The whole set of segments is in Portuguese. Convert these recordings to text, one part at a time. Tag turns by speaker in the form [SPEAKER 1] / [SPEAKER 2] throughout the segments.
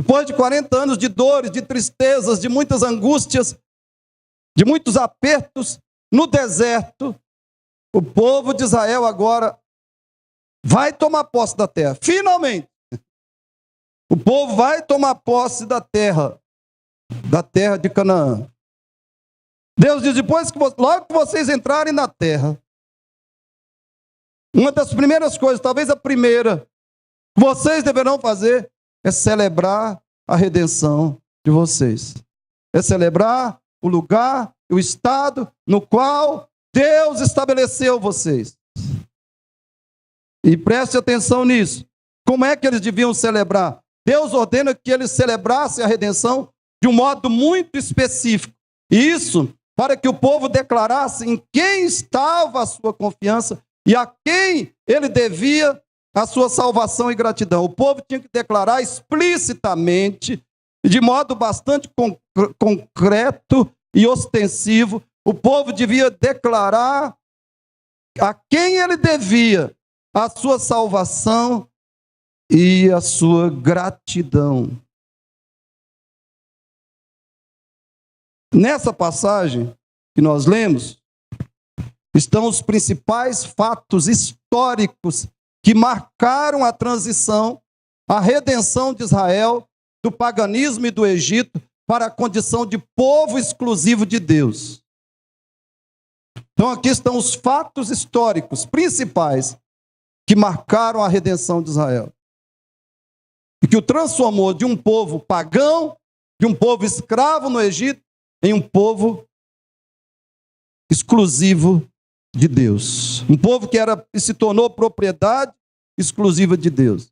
[SPEAKER 1] Depois de 40 anos de dores, de tristezas, de muitas angústias, de muitos apertos no deserto, o povo de Israel agora vai tomar posse da terra. Finalmente, o povo vai tomar posse da terra de Canaã. Deus diz, logo que vocês entrarem na terra, uma das primeiras coisas, talvez a primeira, que vocês deverão fazer é celebrar a redenção de vocês. É celebrar o lugar, o estado no qual Deus estabeleceu vocês. E preste atenção nisso. Como é que eles deviam celebrar? Deus ordena que eles celebrassem a redenção de um modo muito específico. E isso para que o povo declarasse em quem estava a sua confiança e a quem ele devia a sua salvação e gratidão. O povo tinha que declarar explicitamente, de modo bastante concreto e ostensivo, o povo devia declarar a quem ele devia a sua salvação e a sua gratidão. Nessa passagem que nós lemos, estão os principais fatos históricos que marcaram a transição, a redenção de Israel do paganismo e do Egito para a condição de povo exclusivo de Deus. Então aqui estão os fatos históricos principais que marcaram a redenção de Israel. E que o transformou de um povo pagão, de um povo escravo no Egito, em um povo exclusivo de Deus. Um povo que se tornou propriedade exclusiva de Deus.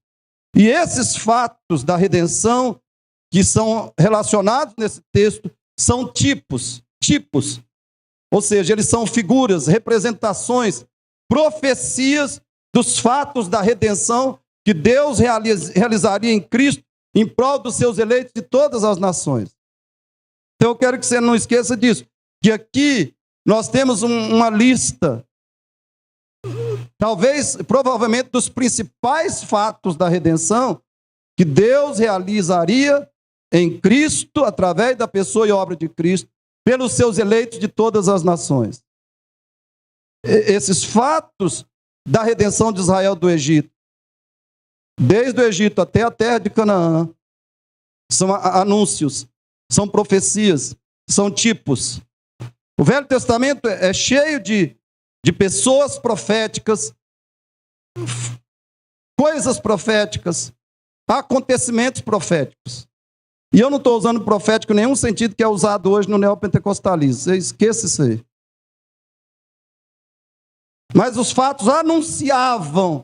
[SPEAKER 1] E esses fatos da redenção que são relacionados nesse texto são tipos. Ou seja, eles são figuras, representações, profecias dos fatos da redenção que Deus realizaria em Cristo em prol dos seus eleitos de todas as nações. Então eu quero que você não esqueça disso, que aqui nós temos uma lista, provavelmente dos principais fatos da redenção que Deus realizaria em Cristo, através da pessoa e obra de Cristo, pelos seus eleitos de todas as nações. Esses fatos da redenção de Israel do Egito, desde o Egito até a terra de Canaã, são anúncios, são profecias, são tipos. O Velho Testamento é cheio de pessoas proféticas, coisas proféticas, acontecimentos proféticos. E eu não estou usando profético em nenhum sentido que é usado hoje no neopentecostalismo. Você esqueça isso aí. Mas os fatos anunciavam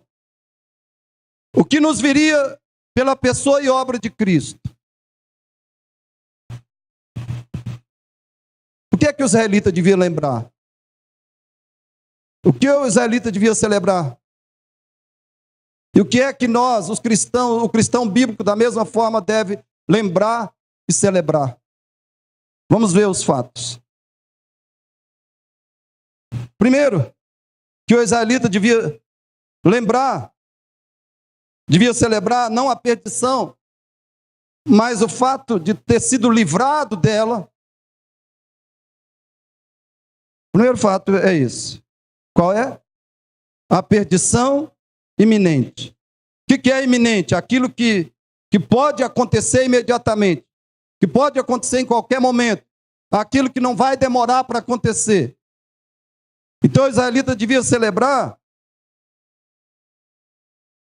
[SPEAKER 1] o que nos viria pela pessoa e obra de Cristo. O que é que o israelita devia lembrar? O que o israelita devia celebrar? E o que é que nós, o cristão bíblico, da mesma forma, deve lembrar e celebrar? Vamos ver os fatos. Primeiro, que o israelita devia lembrar, devia celebrar não a perdição, mas o fato de ter sido livrado dela. O primeiro fato é esse. Qual é? A perdição iminente. O que é iminente? Aquilo que pode acontecer imediatamente, que pode acontecer em qualquer momento, aquilo que não vai demorar para acontecer. Então o israelita devia celebrar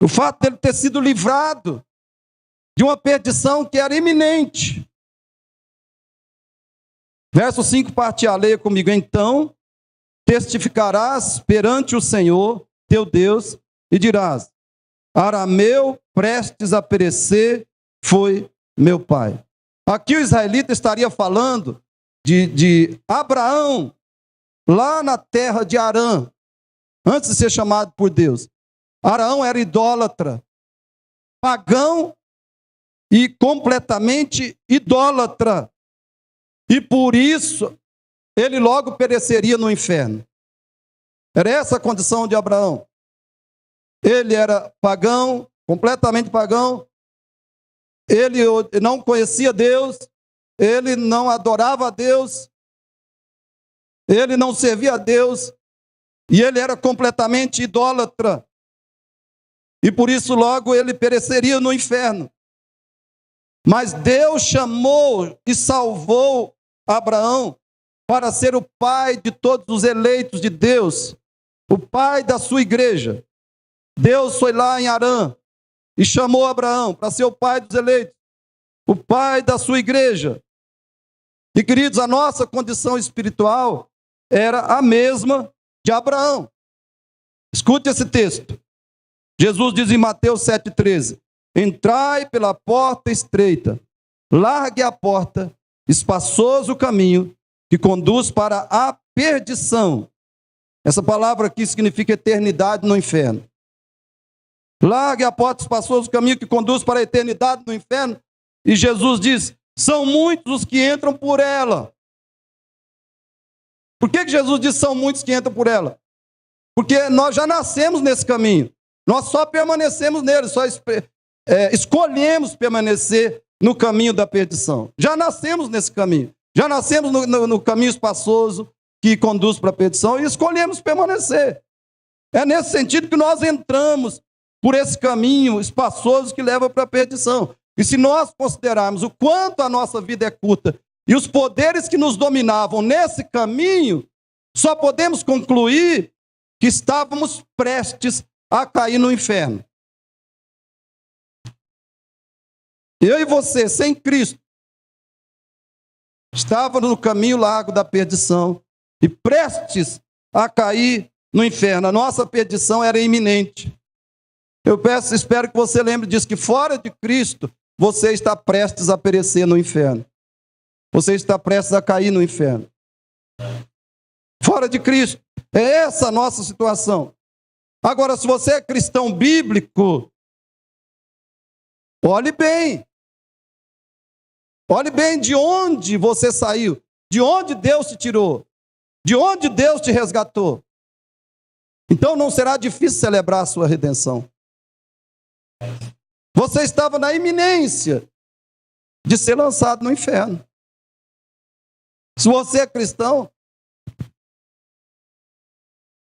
[SPEAKER 1] o fato dele ter sido livrado de uma perdição que era iminente. Verso 5, parte A, leia comigo. Então testificarás perante o Senhor, teu Deus, e dirás: Arameu, prestes a perecer, foi meu pai. Aqui o israelita estaria falando de Abraão, lá na terra de Arã, antes de ser chamado por Deus. Arão era idólatra, pagão e completamente idólatra. E por isso ele logo pereceria no inferno. Era essa a condição de Abraão. Ele era pagão, completamente pagão, ele não conhecia Deus, ele não adorava a Deus, ele não servia a Deus, e ele era completamente idólatra. E por isso logo ele pereceria no inferno. Mas Deus chamou e salvou Abraão para ser o pai de todos os eleitos de Deus, o pai da sua igreja. Deus foi lá em Harã e chamou Abraão para ser o pai dos eleitos, o pai da sua igreja. E queridos, a nossa condição espiritual era a mesma de Abraão. Escute esse texto. Jesus diz em Mateus 7,13: entrai pela porta estreita, largue a porta, espaçoso o caminho que conduz para a perdição. Essa palavra aqui significa eternidade no inferno. Largue a porta, espaçoso o caminho que conduz para a eternidade no inferno. E Jesus diz: são muitos os que entram por ela. Por que Jesus diz são muitos que entram por ela? Porque nós já nascemos nesse caminho. Nós só permanecemos nele, só escolhemos permanecer no caminho da perdição. Já nascemos nesse caminho. Já nascemos no caminho espaçoso que conduz para a perdição e escolhemos permanecer. É nesse sentido que nós entramos por esse caminho espaçoso que leva para a perdição. E se nós considerarmos o quanto a nossa vida é curta e os poderes que nos dominavam nesse caminho, só podemos concluir que estávamos prestes a cair no inferno. Eu e você, sem Cristo, estávamos no caminho largo da perdição e prestes a cair no inferno. A nossa perdição era iminente. Espero que você lembre disso, que fora de Cristo, você está prestes a perecer no inferno. Você está prestes a cair no inferno. Fora de Cristo. É essa a nossa situação. Agora, se você é cristão bíblico, olhe bem. Olhe bem de onde você saiu. De onde Deus te tirou. De onde Deus te resgatou. Então não será difícil celebrar a sua redenção. Você estava na iminência de ser lançado no inferno. Se você é cristão,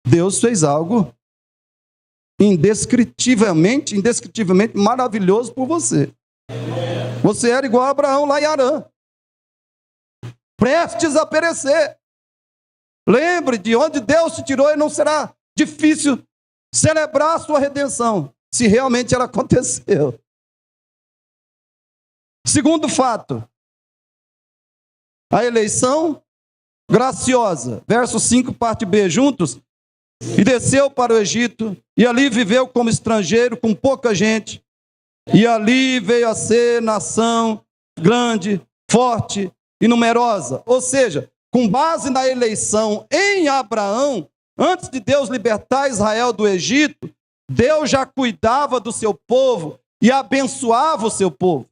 [SPEAKER 1] Deus fez algo indescritivelmente maravilhoso por você. Você era igual a Abraão lá em Harã, prestes a perecer. Lembre de onde Deus te tirou e não será difícil celebrar a sua redenção, se realmente ela aconteceu. Segundo fato, a eleição graciosa. Verso 5, parte B, juntos. E desceu para o Egito, e ali viveu como estrangeiro, com pouca gente. E ali veio a ser nação grande, forte e numerosa. Ou seja, com base na eleição em Abraão, antes de Deus libertar Israel do Egito, Deus já cuidava do seu povo e abençoava o seu povo.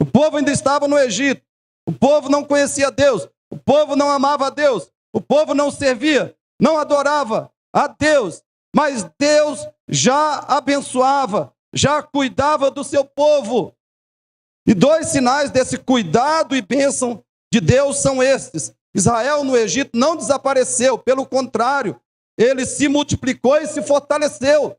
[SPEAKER 1] O povo ainda estava no Egito. O povo não conhecia Deus. O povo não amava a Deus. O povo não servia, não adorava a Deus. Mas Deus já abençoava, já cuidava do seu povo. E dois sinais desse cuidado e bênção de Deus são estes. Israel no Egito não desapareceu, pelo contrário, ele se multiplicou e se fortaleceu.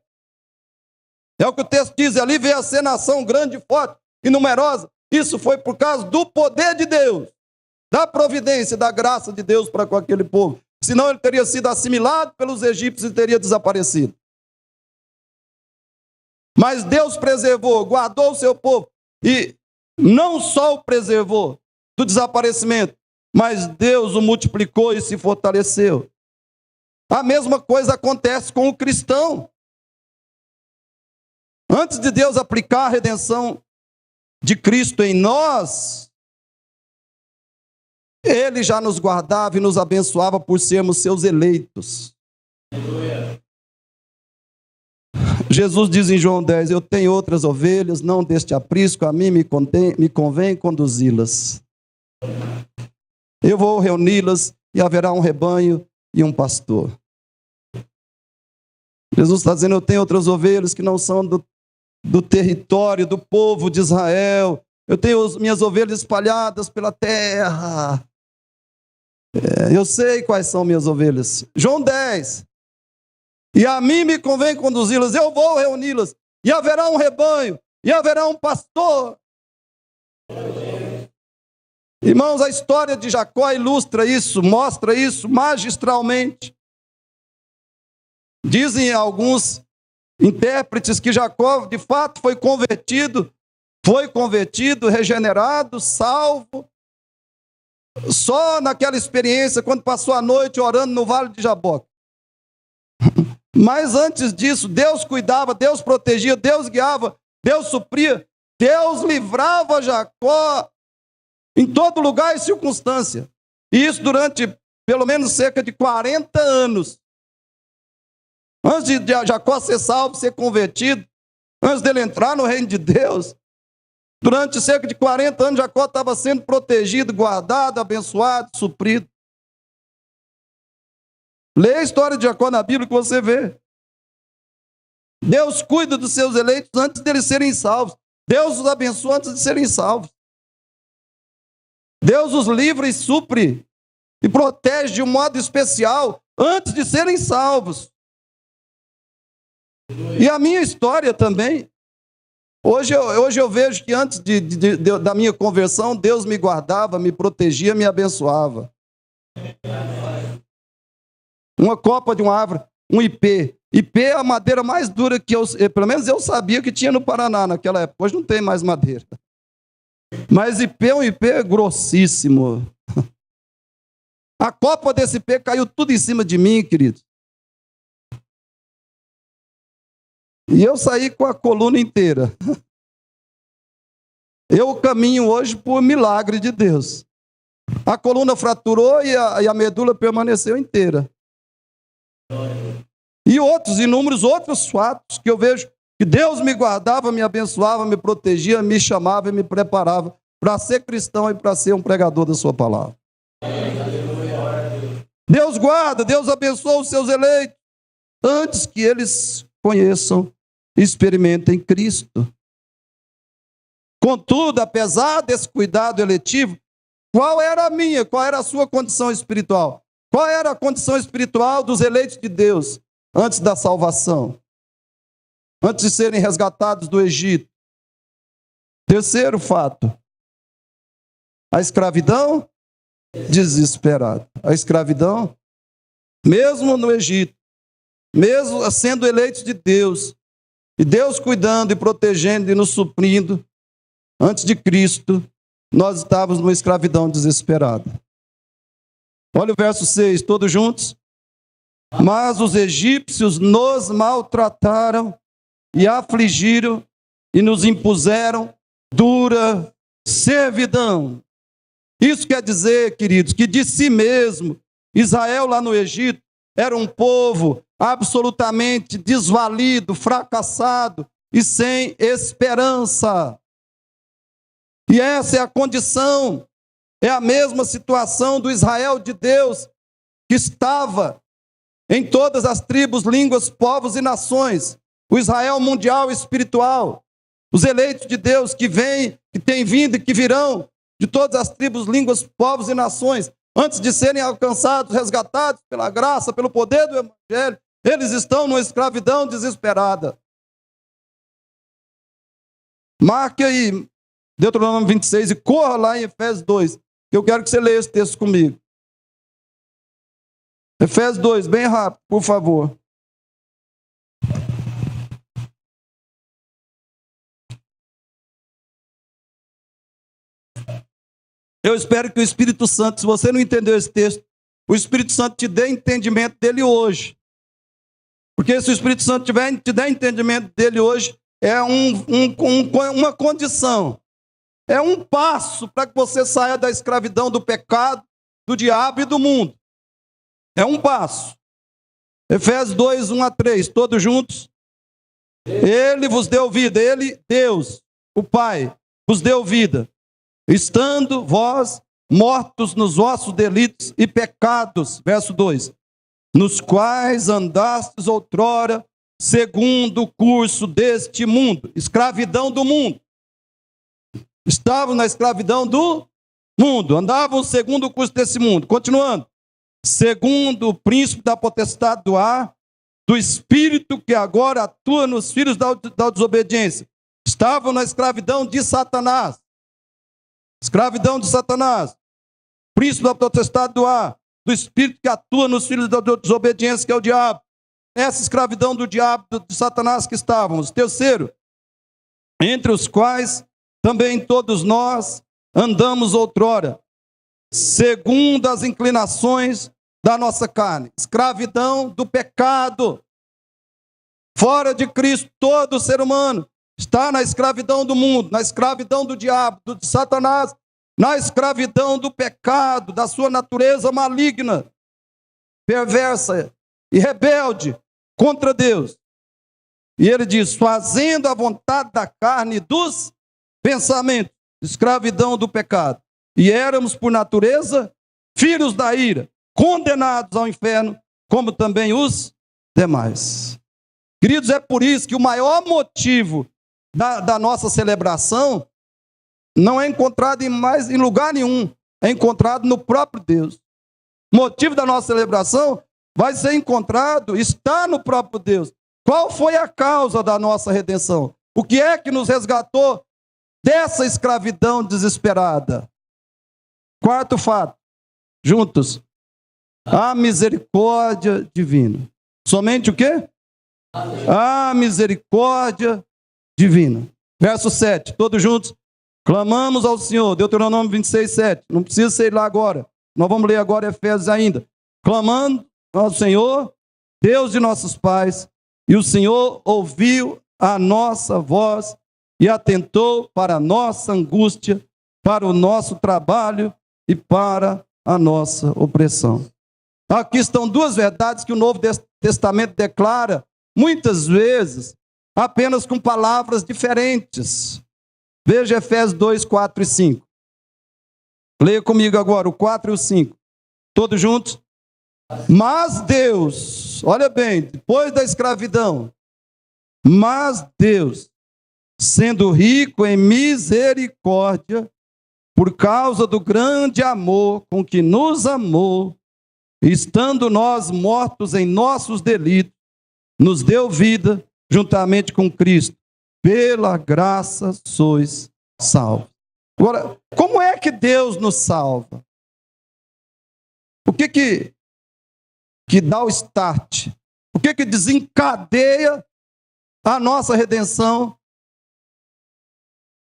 [SPEAKER 1] É o que o texto diz, ali veio a ser nação grande, forte e numerosa. Isso foi por causa do poder de Deus, da providência, da graça de Deus para com aquele povo. Senão ele teria sido assimilado pelos egípcios e teria desaparecido. Mas Deus preservou, guardou o seu povo. E não só o preservou do desaparecimento, mas Deus o multiplicou e se fortaleceu. A mesma coisa acontece com o cristão. Antes de Deus aplicar a redenção de Cristo em nós, Ele já nos guardava e nos abençoava por sermos seus eleitos. Aleluia. Jesus diz em João 10, eu tenho outras ovelhas, não deste aprisco, a mim me convém conduzi-las. Eu vou reuni-las e haverá um rebanho e um pastor. Jesus está dizendo, eu tenho outras ovelhas que não são do território, do povo de Israel. Eu tenho as minhas ovelhas espalhadas pela terra. Eu sei quais são minhas ovelhas. João 10. E a mim me convém conduzi-las, eu vou reuni-las. E haverá um rebanho, e haverá um pastor. Irmãos, a história de Jacó ilustra isso, mostra isso magistralmente. Dizem alguns intérpretes que Jacó, de fato, foi convertido, regenerado, salvo, só naquela experiência, quando passou a noite orando no Vale de Jaboque. Mas antes disso, Deus cuidava, Deus protegia, Deus guiava, Deus supria, Deus livrava Jacó em todo lugar e circunstância. E isso durante pelo menos cerca de 40 anos. Antes de Jacó ser salvo, ser convertido, antes dele entrar no reino de Deus, durante cerca de 40 anos, Jacó estava sendo protegido, guardado, abençoado, suprido. Leia a história de Jacó na Bíblia que você vê. Deus cuida dos seus eleitos antes deles serem salvos. Deus os abençoa antes de serem salvos. Deus os livra e supre e protege de um modo especial antes de serem salvos. E a minha história também. Hoje eu vejo que antes da minha conversão, Deus me guardava, me protegia, me abençoava. Uma copa de uma árvore, um ipê. Ipê é a madeira mais dura que pelo menos eu sabia que tinha no Paraná naquela época. Hoje não tem mais madeira. Mas ipê é um ipê grossíssimo. A copa desse ipê caiu tudo em cima de mim, querido. E eu saí com a coluna inteira. Eu caminho hoje por milagre de Deus. A coluna fraturou e a medula permaneceu inteira. E inúmeros outros fatos que eu vejo que Deus me guardava, me abençoava, me protegia, me chamava e me preparava para ser cristão e para ser um pregador da sua palavra. Deus guarda, Deus abençoa os seus eleitos antes que eles conheçam e experimentem Cristo. Contudo, apesar desse cuidado eletivo, qual era a sua condição espiritual? Qual era a condição espiritual dos eleitos de Deus antes da salvação? Antes de serem resgatados do Egito. Terceiro fato. A escravidão desesperada. A escravidão, mesmo no Egito, mesmo sendo eleitos de Deus, e Deus cuidando e protegendo e nos suprindo, antes de Cristo, nós estávamos numa escravidão desesperada. Olha o verso 6, todos juntos. Mas os egípcios nos maltrataram e afligiram e nos impuseram dura servidão. Isso quer dizer, queridos, que de si mesmo, Israel lá no Egito era um povo absolutamente desvalido, fracassado e sem esperança. E essa é a condição, é a mesma situação do Israel de Deus, que estava em todas as tribos, línguas, povos e nações. O Israel mundial espiritual, os eleitos de Deus que vêm, que têm vindo e que virão de todas as tribos, línguas, povos e nações, antes de serem alcançados, resgatados pela graça, pelo poder do Evangelho, eles estão numa escravidão desesperada. Marque aí Deuteronômio 26 e corra lá em Efésios 2. Eu quero que você leia esse texto comigo. Efésios 2, bem rápido, por favor. Eu espero que o Espírito Santo, se você não entendeu esse texto, o Espírito Santo te dê entendimento dele hoje. Porque se o Espírito Santo te der entendimento dele hoje, é uma condição. É um passo para que você saia da escravidão, do pecado, do diabo e do mundo. É um passo. Efésios 2, 1 a 3, todos juntos. Ele vos deu vida, ele, Deus, o Pai, vos deu vida, estando vós mortos nos vossos delitos e pecados, verso 2, nos quais andastes outrora, segundo o curso deste mundo. Escravidão do mundo. Estavam na escravidão do mundo. Andavam segundo o curso desse mundo. Continuando. Segundo o príncipe da potestade do ar, do espírito que agora atua nos filhos da desobediência. Estavam na escravidão de Satanás. Escravidão de Satanás. Príncipe da potestade do ar, do espírito que atua nos filhos da desobediência, que é o diabo. Essa escravidão do diabo, de Satanás que estávamos. Terceiro, entre os quais também todos nós andamos outrora, segundo as inclinações da nossa carne. Escravidão do pecado. Fora de Cristo, todo ser humano está na escravidão do mundo, na escravidão do diabo, de Satanás, na escravidão do pecado, da sua natureza maligna, perversa e rebelde contra Deus. E ele diz, fazendo a vontade da carne e dos pensamentos, escravidão do pecado. E éramos, por natureza, filhos da ira, condenados ao inferno, como também os demais. Queridos, é por isso que o maior motivo da nossa celebração não é encontrado em lugar nenhum, é encontrado no próprio Deus. O motivo da nossa celebração vai ser encontrado, está no próprio Deus. Qual foi a causa da nossa redenção? O que é que nos resgatou dessa escravidão desesperada? Quarto fato, juntos, a misericórdia divina. Somente o quê? A misericórdia divina. Verso 7, todos juntos. Clamamos ao Senhor, Deuteronômio 26, 7. Não precisa ser lá agora. Nós vamos ler agora Efésios ainda. Clamando ao Senhor, Deus de nossos pais, e o Senhor ouviu a nossa voz e atentou para a nossa angústia, para o nosso trabalho e para a nossa opressão. Aqui estão duas verdades que o Novo Testamento declara, muitas vezes, apenas com palavras diferentes. Veja Efésios 2, 4 e 5. Leia comigo agora o 4 e o 5. Todos juntos? Mas Deus, olha bem, depois da escravidão, mas Deus, sendo rico em misericórdia, por causa do grande amor com que nos amou, estando nós mortos em nossos delitos, nos deu vida juntamente com Cristo. Pela graça sois salvos. Agora, como é que Deus nos salva? O que dá o start? O que desencadeia a nossa redenção?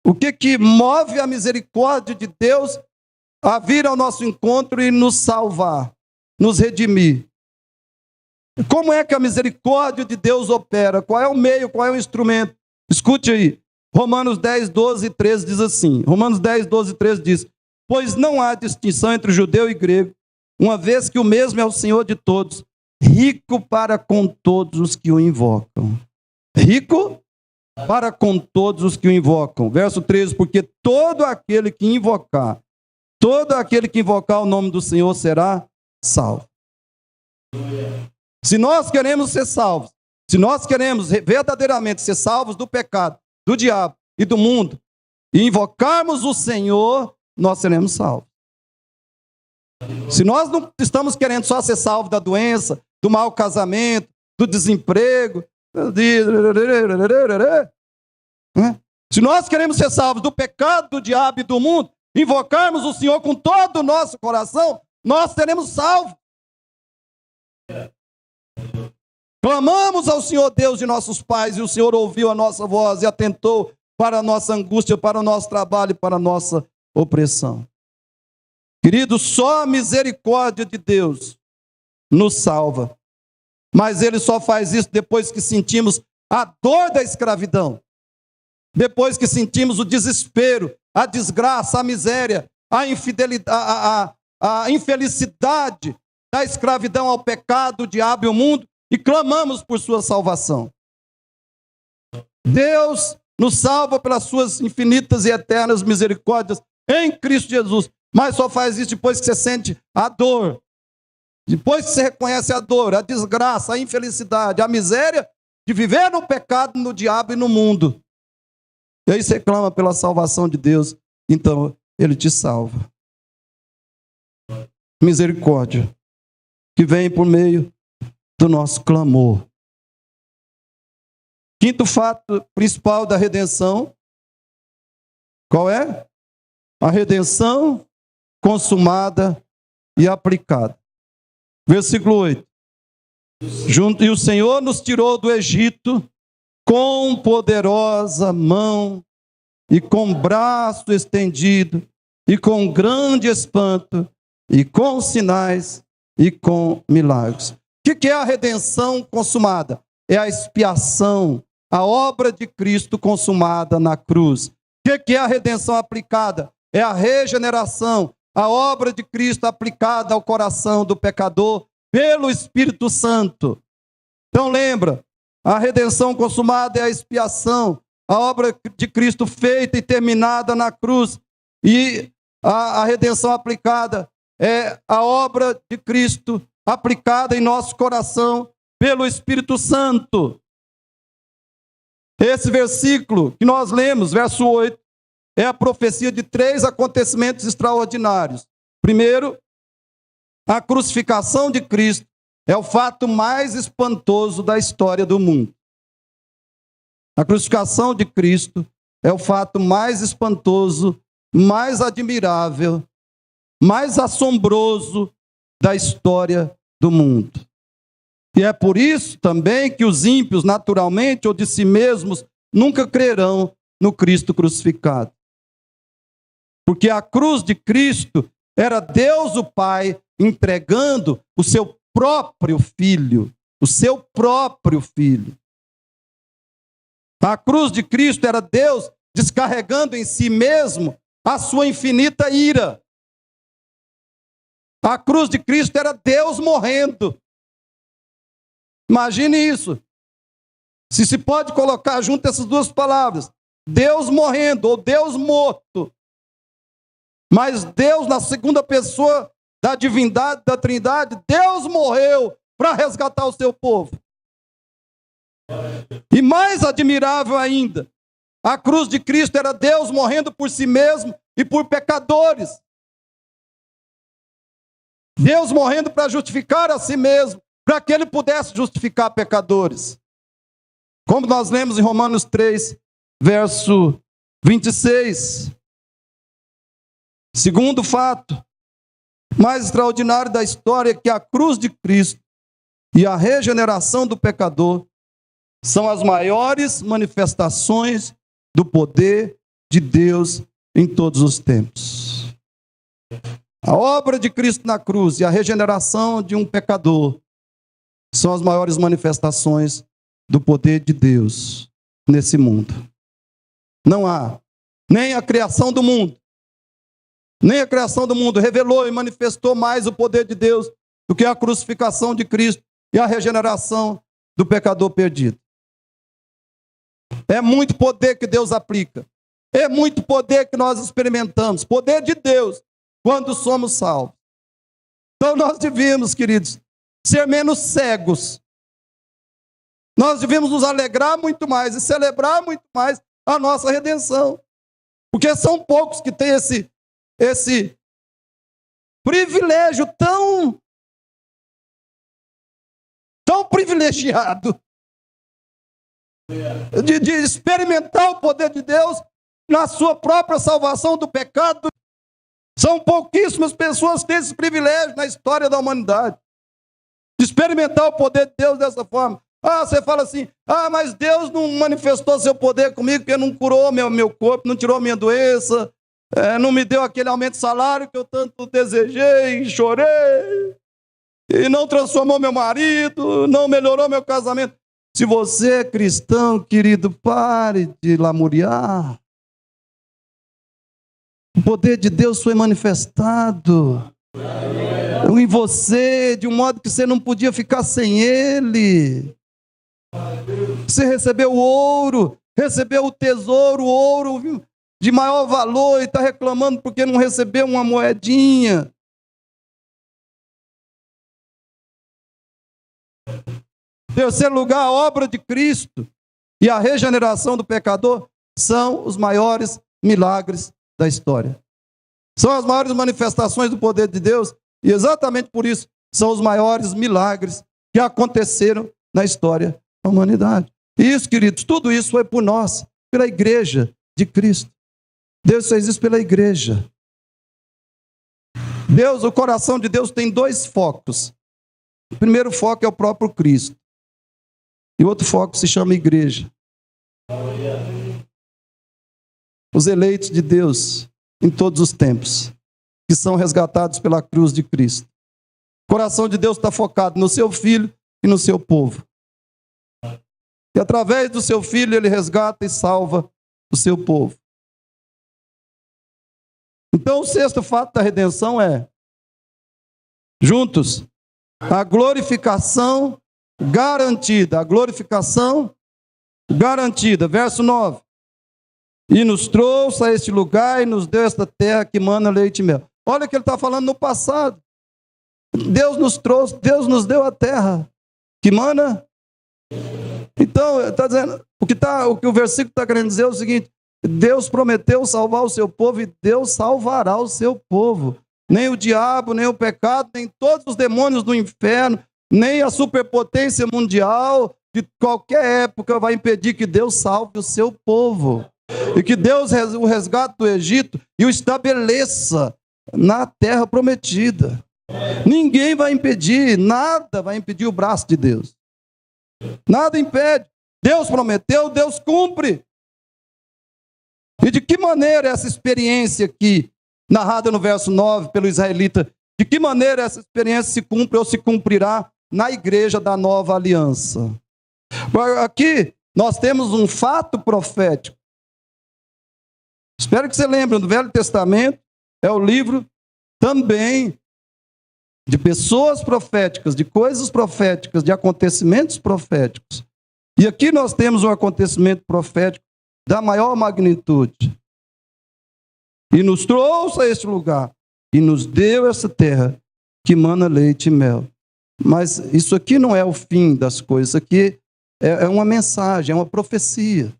[SPEAKER 1] O que move a misericórdia de Deus a vir ao nosso encontro e nos salvar, nos redimir? Como é que a misericórdia de Deus opera? Qual é o meio, qual é o instrumento? Escute aí, Romanos 10, 12 e 13 diz assim, Romanos 10, 12 e 13 diz, pois não há distinção entre judeu e grego, uma vez que o mesmo é o Senhor de todos, rico para com todos os que o invocam. Rico para com todos os que o invocam. Verso 13, porque todo aquele que invocar o nome do Senhor será salvo. Se nós queremos ser salvos, se nós queremos verdadeiramente ser salvos do pecado, do diabo e do mundo, e invocarmos o Senhor, nós seremos salvos. Se nós não estamos querendo só ser salvos da doença, do mau casamento, do desemprego, se nós queremos ser salvos do pecado, do diabo e do mundo, invocarmos o Senhor com todo o nosso coração, nós seremos salvos. Clamamos ao Senhor Deus de nossos pais, e o Senhor ouviu a nossa voz e atentou para a nossa angústia, para o nosso trabalho e para a nossa opressão. Querido, só a misericórdia de Deus nos salva. Mas Ele só faz isso depois que sentimos a dor da escravidão. Depois que sentimos o desespero, a desgraça, a miséria, a infidelidade, a infelicidade da escravidão ao pecado, o diabo e o mundo, e clamamos por sua salvação. Deus nos salva pelas suas infinitas e eternas misericórdias em Cristo Jesus, mas só faz isso depois que você sente a dor, depois que você reconhece a dor, a desgraça, a infelicidade, a miséria de viver no pecado, no diabo e no mundo. E aí você clama pela salvação de Deus, então Ele te salva. Misericórdia, que vem por meio do nosso clamor. Quinto fato principal da redenção, qual é? A redenção consumada e aplicada. Versículo 8. E o Senhor nos tirou do Egito com poderosa mão e com braço estendido e com grande espanto e com sinais e com milagres. O que é a redenção consumada? É a expiação, a obra de Cristo consumada na cruz. O que é a redenção aplicada? É a regeneração, a obra de Cristo aplicada ao coração do pecador pelo Espírito Santo. Então lembra, a redenção consumada é a expiação, a obra de Cristo feita e terminada na cruz. E a redenção aplicada é a obra de Cristo aplicada em nosso coração pelo Espírito Santo. Esse versículo que nós lemos, verso 8, é a profecia de 3 acontecimentos extraordinários. Primeiro, a crucificação de Cristo é o fato mais espantoso da história do mundo. A crucificação de Cristo é o fato mais espantoso, mais admirável, mais assombroso da história do mundo. E é por isso também que os ímpios, naturalmente ou de si mesmos, nunca crerão no Cristo crucificado. Porque a cruz de Cristo era Deus o Pai entregando o seu próprio Filho. O seu próprio Filho. A cruz de Cristo era Deus descarregando em si mesmo a sua infinita ira. A cruz de Cristo era Deus morrendo. Imagine isso. Se pode colocar junto essas duas palavras, Deus morrendo ou Deus morto. Mas Deus, na segunda pessoa da divindade, da Trindade, Deus morreu para resgatar o seu povo. E mais admirável ainda, a cruz de Cristo era Deus morrendo por si mesmo e por pecadores. Deus morrendo para justificar a si mesmo, para que Ele pudesse justificar pecadores. Como nós lemos em Romanos 3, verso 26. Segundo fato mais extraordinário da história é que a cruz de Cristo e a regeneração do pecador são as maiores manifestações do poder de Deus em todos os tempos. A obra de Cristo na cruz e a regeneração de um pecador são as maiores manifestações do poder de Deus nesse mundo. Não há nem a criação do mundo, nem a criação do mundo revelou e manifestou mais o poder de Deus do que a crucificação de Cristo e a regeneração do pecador perdido. É muito poder que Deus aplica. É muito poder que nós experimentamos. Poder de Deus quando somos salvos. Então nós devíamos, queridos, ser menos cegos. Nós devíamos nos alegrar muito mais e celebrar muito mais a nossa redenção. Porque são poucos que têm esse privilégio tão privilegiado de experimentar o poder de Deus na sua própria salvação do pecado. São pouquíssimas pessoas que têm esse privilégio na história da humanidade, de experimentar o poder de Deus dessa forma. Você fala assim, mas Deus não manifestou seu poder comigo, porque não curou meu corpo, não tirou minha doença, não me deu aquele aumento de salário que eu tanto desejei, chorei, e não transformou meu marido, não melhorou meu casamento. Se você é cristão, querido, pare de lamuriar. O poder de Deus foi manifestado em você, de um modo que você não podia ficar sem Ele. Você recebeu o ouro, recebeu o tesouro, o ouro de maior valor, e está reclamando porque não recebeu uma moedinha. Terceiro lugar, a obra de Cristo e a regeneração do pecador são os maiores milagres da história. São as maiores manifestações do poder de Deus e exatamente por isso são os maiores milagres que aconteceram na história da humanidade. E isso, queridos, tudo isso foi por nós, pela igreja de Cristo. Deus fez isso pela igreja. Deus, o coração de Deus tem dois focos. O primeiro foco é o próprio Cristo. E o outro foco se chama igreja. Os eleitos de Deus em todos os tempos, que são resgatados pela cruz de Cristo. O coração de Deus está focado no seu filho e no seu povo. E através do seu filho ele resgata e salva o seu povo. Então o sexto fato da redenção é, juntos, a glorificação garantida. A glorificação garantida. Verso 9. E nos trouxe a este lugar e nos deu esta terra que mana leite e mel. Olha o que ele está falando no passado. Deus nos trouxe, Deus nos deu a terra que mana. Então, está dizendo, o que o versículo está querendo dizer é o seguinte: Deus prometeu salvar o seu povo e Deus salvará o seu povo. Nem o diabo, nem o pecado, nem todos os demônios do inferno, nem a superpotência mundial de qualquer época vai impedir que Deus salve o seu povo. E que Deus o resgate do Egito e o estabeleça na terra prometida. Ninguém vai impedir, nada vai impedir o braço de Deus. Nada impede. Deus prometeu, Deus cumpre. E de que maneira essa experiência aqui, narrada no verso 9 pelo israelita, de que maneira essa experiência se cumpre ou se cumprirá na igreja da nova aliança? Aqui nós temos um fato profético. Espero que você lembre, do Velho Testamento é o livro também de pessoas proféticas, de coisas proféticas, de acontecimentos proféticos. E aqui nós temos um acontecimento profético da maior magnitude. E nos trouxe a este lugar, e nos deu essa terra que mana leite e mel. Mas isso aqui não é o fim das coisas, isso aqui é uma mensagem, é uma profecia.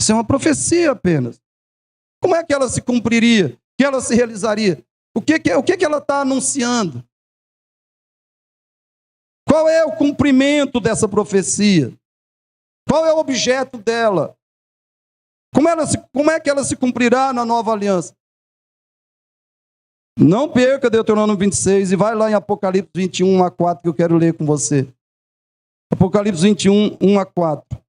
[SPEAKER 1] Isso é uma profecia apenas. Como é que ela se cumpriria? Que ela se realizaria? O que ela está anunciando? Qual é o cumprimento dessa profecia? Qual é o objeto dela? Como é que ela se cumprirá na nova aliança? Não perca Deuteronômio 26 e vai lá em Apocalipse 21, 1 a 4, que eu quero ler com você. Apocalipse 21, 1 a 4.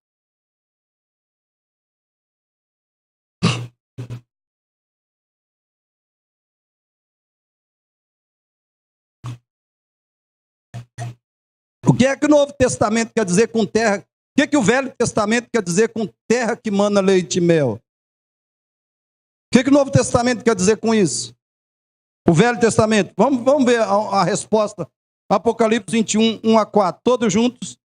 [SPEAKER 1] O que é que o Novo Testamento quer dizer com terra? O que é que o Velho Testamento quer dizer com terra que mana leite e mel? O que é que o Novo Testamento quer dizer com isso? O Velho Testamento. Vamos ver a resposta. Apocalipse 21, 1 a 4. Todos juntos.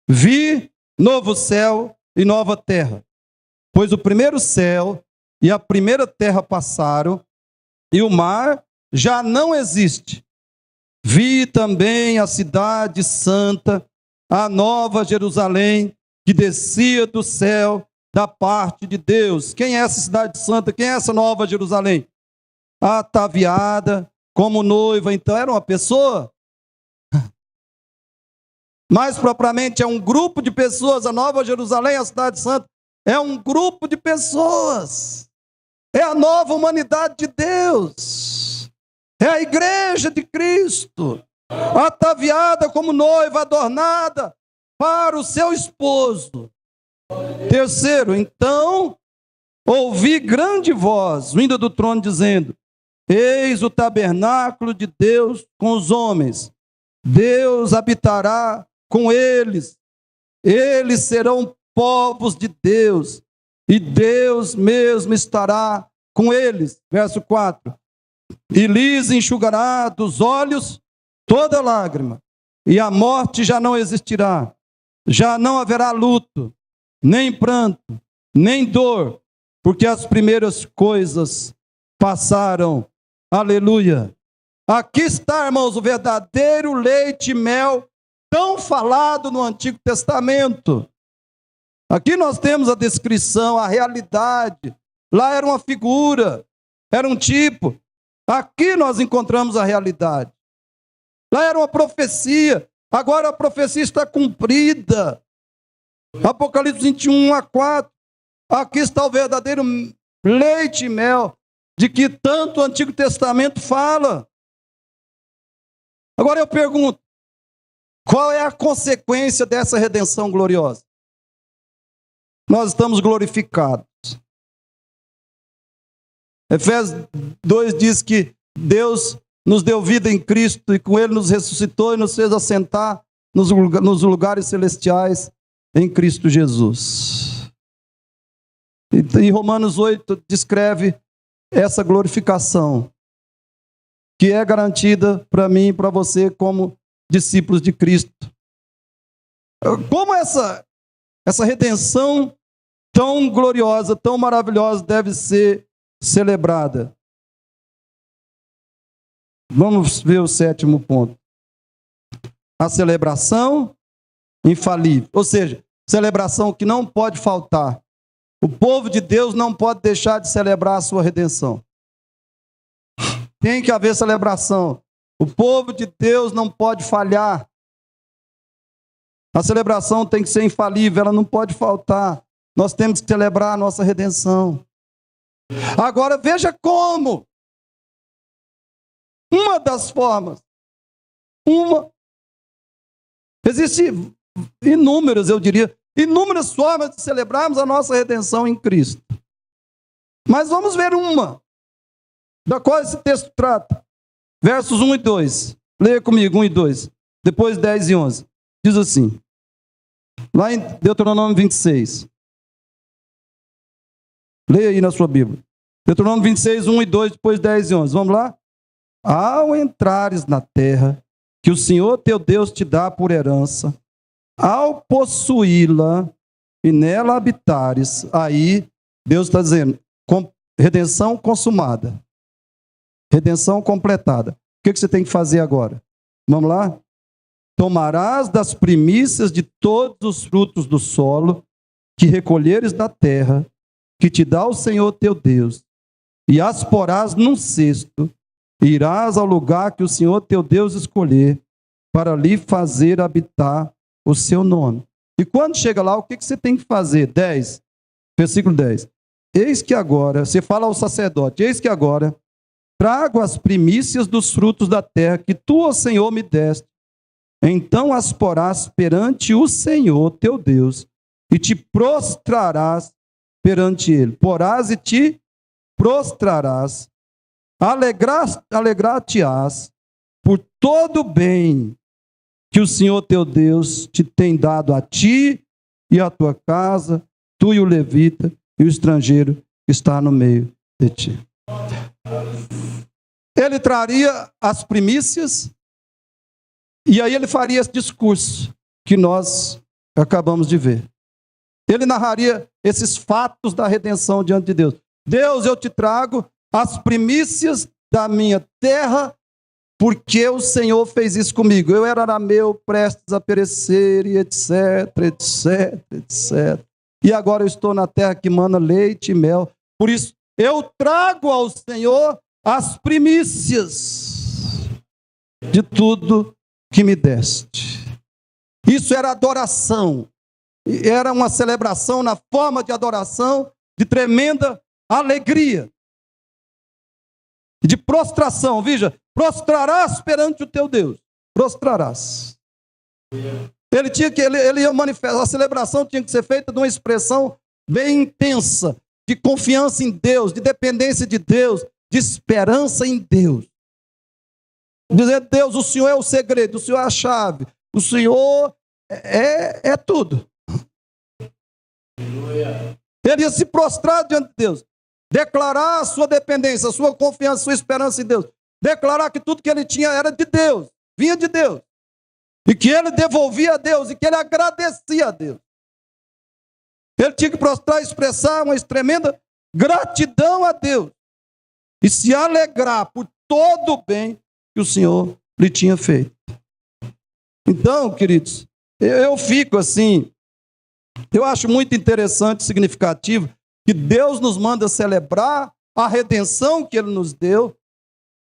[SPEAKER 1] Vi novo céu e nova terra. Pois o primeiro céu e a primeira terra passaram, e o mar já não existe. Vi também a cidade santa, a nova Jerusalém, que descia do céu da parte de Deus. Quem é essa cidade santa? Quem é essa nova Jerusalém? Ataviada como noiva. Então era uma pessoa? Mais propriamente é um grupo de pessoas. A nova Jerusalém, a cidade santa, é um grupo de pessoas. É a nova humanidade de Deus. É a igreja de Cristo, ataviada como noiva, adornada para o seu esposo. Terceiro, então, ouvi grande voz, vinda do trono, dizendo: eis o tabernáculo de Deus com os homens. Deus habitará com eles. Eles serão povos de Deus, e Deus mesmo estará com eles. Verso 4. E lhes enxugará dos olhos toda lágrima, e a morte já não existirá. Já não haverá luto, nem pranto, nem dor, porque as primeiras coisas passaram. Aleluia. Aqui está, irmãos, o verdadeiro leite e mel tão falado no Antigo Testamento. Aqui nós temos a descrição, a realidade. Lá era uma figura, era um tipo. Aqui nós encontramos a realidade. Lá era uma profecia, agora a profecia está cumprida. Apocalipse 21, 1-4. Aqui está o verdadeiro leite e mel, de que tanto o Antigo Testamento fala. Agora eu pergunto, qual é a consequência dessa redenção gloriosa? Nós estamos glorificados. Efésios 2 diz que Deus nos deu vida em Cristo e com Ele nos ressuscitou e nos fez assentar nos lugares celestiais em Cristo Jesus. E Romanos 8 descreve essa glorificação que é garantida para mim e para você como discípulos de Cristo. Como essa redenção tão gloriosa, tão maravilhosa deve ser celebrada? Vamos ver o 7º ponto. A celebração infalível, ou seja, celebração que não pode faltar. O povo de Deus não pode deixar de celebrar a sua redenção. Tem que haver celebração. O povo de Deus não pode falhar. A celebração tem que ser infalível, ela não pode faltar. Nós temos que celebrar a nossa redenção. Agora veja como. Uma das formas. Existem inúmeras, eu diria, inúmeras formas de celebrarmos a nossa redenção em Cristo. Mas vamos ver uma, da qual esse texto trata. Versos 1 e 2. Leia comigo, 1 e 2. Depois 10 e 11. Diz assim. Lá em Deuteronômio 26. Leia aí na sua Bíblia. Deuteronômio 26, 1 e 2, depois 10 e 11. Vamos lá? Ao entrares na terra que o Senhor teu Deus te dá por herança, ao possuí-la e nela habitares, aí Deus está dizendo, redenção consumada, redenção completada. O que você tem que fazer agora? Vamos lá? Tomarás das primícias de todos os frutos do solo que recolheres da terra, que te dá o Senhor teu Deus, e as porás num cesto, e irás ao lugar que o Senhor teu Deus escolher, para ali fazer habitar o seu nome. E quando chega lá, o que você tem que fazer? 10, versículo 10. Eis que agora, você fala ao sacerdote, eis que agora trago as primícias dos frutos da terra que tu, ó Senhor, me deste. Então as porás perante o Senhor teu Deus, e te prostrarás perante ele. Porás e te prostrarás, alegrar-te-ás por todo o bem que o Senhor teu Deus te tem dado a ti e a tua casa, tu e o levita e o estrangeiro que está no meio de ti. Ele traria as primícias e aí ele faria esse discurso que nós acabamos de ver. Ele narraria esses fatos da redenção diante de Deus. Deus, eu te trago as primícias da minha terra, porque o Senhor fez isso comigo. Eu era arameu, prestes a perecer, e etc, etc, etc. E agora eu estou na terra que mana leite e mel. Por isso, eu trago ao Senhor as primícias de tudo que me deste. Isso era adoração. Era uma celebração na forma de adoração, de tremenda alegria, de prostração. Veja, prostrarás perante o teu Deus. Prostrarás. Ele ia manifestar, a celebração tinha que ser feita de uma expressão bem intensa, de confiança em Deus, de dependência de Deus, de esperança em Deus. Dizer, Deus, o Senhor é o segredo, o Senhor é a chave, o Senhor é tudo. Ele ia se prostrar diante de Deus, declarar a sua dependência, a sua confiança, a sua esperança em Deus, declarar que tudo que ele tinha era de Deus, vinha de Deus, e que ele devolvia a Deus, e que ele agradecia a Deus. Ele tinha que prostrar e expressar uma tremenda gratidão a Deus, e se alegrar por todo o bem que o Senhor lhe tinha feito. Então, queridos, eu fico assim, eu acho muito interessante e significativo que Deus nos manda celebrar a redenção que Ele nos deu,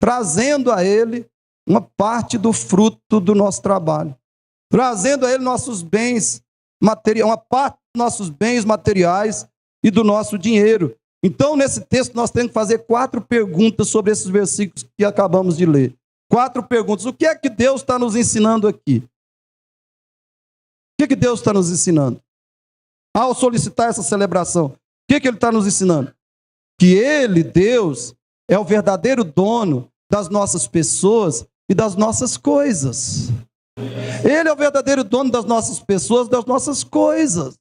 [SPEAKER 1] trazendo a Ele uma parte do fruto do nosso trabalho, trazendo a Ele nossos bens materiais, uma parte dos nossos bens materiais e do nosso dinheiro. Então, nesse texto, nós temos que fazer 4 perguntas sobre esses versículos que acabamos de ler. 4 perguntas. O que é que Deus está nos ensinando aqui? O que é que Deus está nos ensinando? Ao solicitar essa celebração, o que é que Ele está nos ensinando? Que Ele, Deus, é o verdadeiro dono das nossas pessoas e das nossas coisas. Ele é o verdadeiro dono das nossas pessoas, das nossas coisas.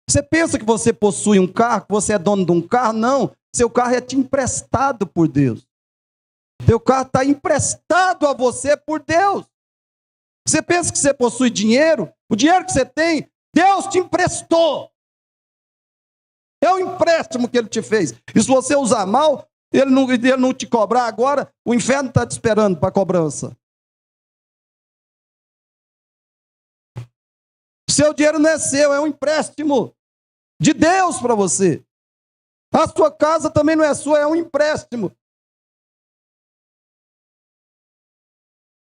[SPEAKER 1] Você pensa que você possui um carro, que você é dono de um carro? Não, seu carro é te emprestado por Deus. Seu carro está emprestado a você por Deus. Você pensa que você possui dinheiro? O dinheiro que você tem, Deus te emprestou. É um empréstimo que Ele te fez. E se você usar mal, Ele não te cobrar agora, o inferno está te esperando para a cobrança. Seu dinheiro não é seu, é um empréstimo de Deus para você. A sua casa também não é sua, é um empréstimo.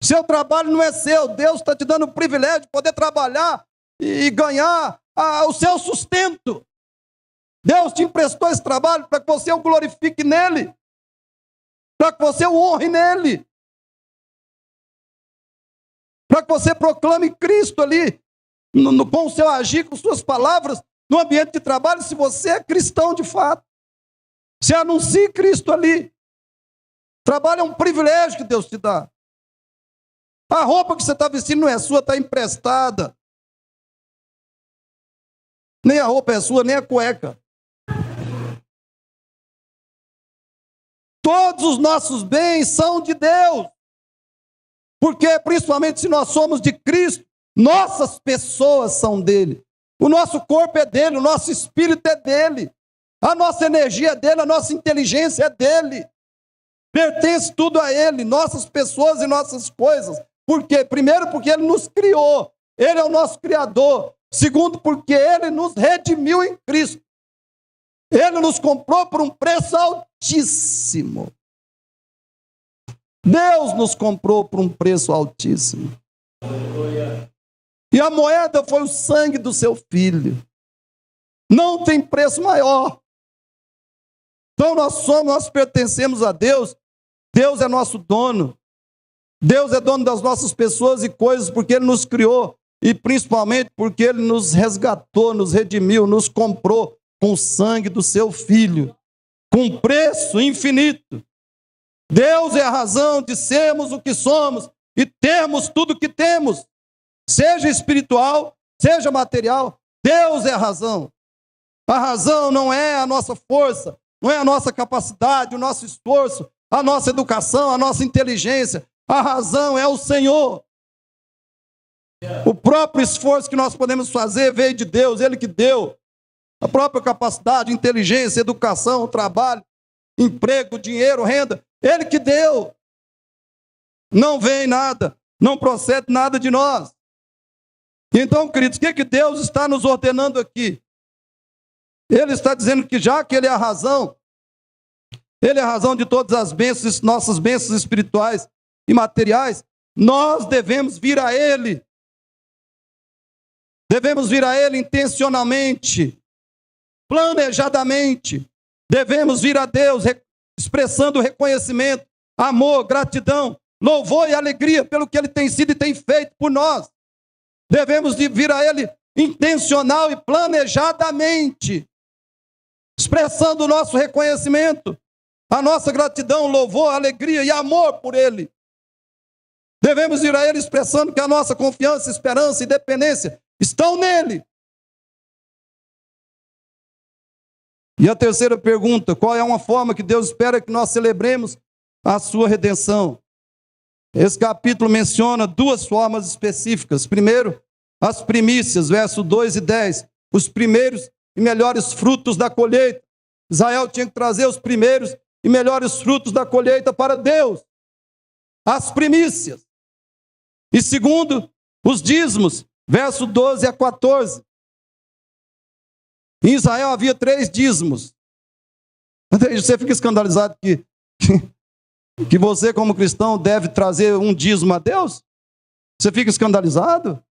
[SPEAKER 1] Seu trabalho não é seu, Deus está te dando o privilégio de poder trabalhar e ganhar o seu sustento. Deus te emprestou esse trabalho para que você o glorifique nele, para que você o honre nele, para que você proclame Cristo ali, com o seu agir, com suas palavras, no ambiente de trabalho, se você é cristão de fato. Você anuncie Cristo ali. Trabalho é um privilégio que Deus te dá. A roupa que você está vestindo não é sua, está emprestada. Nem a roupa é sua, nem a cueca. Todos os nossos bens são de Deus. Porque, principalmente se nós somos de Cristo, nossas pessoas são dele. O nosso corpo é dele, o nosso espírito é dele. A nossa energia é dele, a nossa inteligência é dele. Pertence tudo a ele, nossas pessoas e nossas coisas. Por quê? Primeiro, porque ele nos criou. Ele é o nosso criador. Segundo, porque ele nos redimiu em Cristo. Ele nos comprou por um preço altíssimo. Deus nos comprou por um preço altíssimo. E a moeda foi o sangue do seu filho. Não tem preço maior. Então nós pertencemos a Deus. Deus é nosso dono. Deus é dono das nossas pessoas e coisas porque Ele nos criou. E principalmente porque Ele nos resgatou, nos redimiu, nos comprou com o sangue do seu filho. Com preço infinito. Deus é a razão de sermos o que somos e termos tudo o que temos. Seja espiritual, seja material, Deus é a razão. A razão não é a nossa força, não é a nossa capacidade, o nosso esforço, a nossa educação, a nossa inteligência. A razão é o Senhor. O próprio esforço que nós podemos fazer veio de Deus, Ele que deu. A própria capacidade, inteligência, educação, trabalho, emprego, dinheiro, renda, Ele que deu. Não vem nada, não procede nada de nós. Então, queridos, o que Deus está nos ordenando aqui? Ele está dizendo que já que Ele é a razão de todas as bênçãos, nossas bênçãos espirituais e materiais, nós devemos vir a Ele. Devemos vir a Ele intencionalmente, planejadamente. Devemos vir a Deus expressando reconhecimento, amor, gratidão, louvor e alegria pelo que Ele tem sido e tem feito por nós. Devemos vir a Ele intencional e planejadamente, expressando o nosso reconhecimento, a nossa gratidão, louvor, alegria e amor por Ele. Devemos ir a Ele expressando que a nossa confiança, esperança e dependência estão nele. E a terceira pergunta, qual é uma forma que Deus espera que nós celebremos a sua redenção? Esse capítulo menciona 2 formas específicas. Primeiro, as primícias, versos 2 e 10. Os primeiros e melhores frutos da colheita. Israel tinha que trazer os primeiros e melhores frutos da colheita para Deus. As primícias. E segundo, os dízimos, verso 12 a 14. Em Israel havia 3 dízimos. Você fica escandalizado que você, como cristão, deve trazer um dízimo a Deus? Você fica escandalizado?